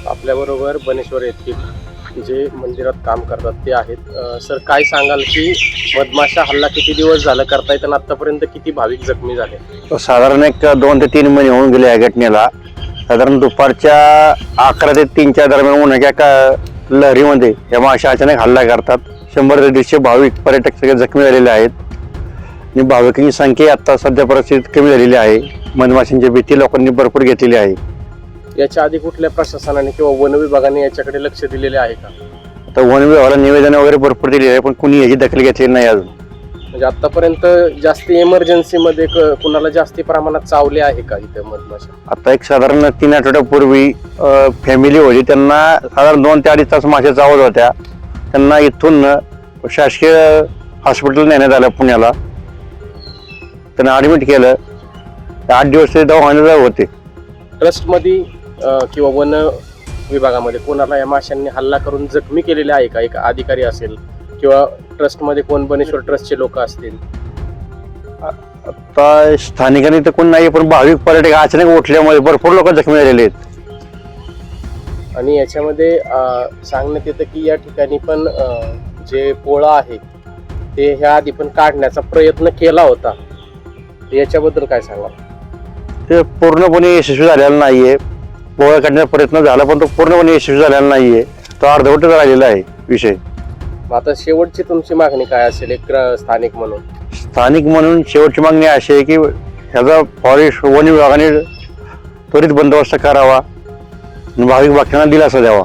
आपल्याबरोबर बनेश्वर येथील जे मंदिरात काम करतात ते आहेत. सर, काय सांगाल की मधमाशा हल्ला किती दिवस झाला करतायत आणि आतापर्यंत किती भाविक जखमी झाले? साधारण एक 2 ते 3 महिने होऊन गेले या घटनेला. साधारण दुपारच्या 11 ते 3च्या दरम्यान होण्याच्या एका लहरीमध्ये या माशा अचानक हल्ला करतात. 100 ते 150 भाविक पर्यटक सगळे जखमी झालेले आहेत आणि भाविकांची संख्या आता सध्या परिस्थितीत कमी झालेली आहे. मधमाशांची भीती लोकांनी भरपूर घेतलेली आहे. याच्या आधी कुठल्या प्रशासनाने किंवा वन विभागाने याच्याकडे लक्ष दिलेले आहे का? आता वन विभागाला निवेदन वगैरे भरपूर दिली आहे, पण कुणी याची दखल घेतलेली नाही अजून. म्हणजे आतापर्यंत जास्ती इमर्जन्सीमध्ये कुणाला जास्ती प्रमाणात चावले आहे का इथं मधमाशा? आता एक साधारण 3 आठवड्यापूर्वी फॅमिली होती, त्यांना साधारण 2 ते 2.5 तास माशा चावत होत्या. त्यांना इथून शासकीय हॉस्पिटल नेण्यात आलं पुण्याला. त्यांना ॲडमिट केलं. 8 दिवस ते दवाखान्यात होते. ट्रस्टमध्ये किंवा वन विभागामध्ये कोणाला या माशांनी हल्ला करून जखमी केलेले आहे का? एक अधिकारी असेल किंवा ट्रस्टमध्ये कोण बनेश्वर ट्रस्टचे लोक असतील? आता स्थानिकांनी तर कोण नाही, पण भाविक पर्यटक अचानक उठल्यामुळे भरपूर लोक जखमी झालेले आहेत. आणि याच्यामध्ये सांगण्यात येतं की या ठिकाणी पण जे पोळा आहे ते ह्या आधी पण काढण्याचा प्रयत्न केला होता. याच्याबद्दल काय सांगा? ते पूर्णपणे यशस्वी झालेला नाहीये. पोळा काढण्याचा प्रयत्न झाला, पण तो पूर्णपणे यशस्वी झालेला नाहीये. तो अर्धवटच राहिलेला आहे विषय. आता शेवटची तुमची मागणी काय असेल एक स्थानिक म्हणून? स्थानिक म्हणून शेवटची मागणी अशी आहे की ह्याचा फॉरेस्ट वन विभागाने त्वरित बंदोबस्त करावा आणि भाविक भक्तांना दिलासा द्यावा.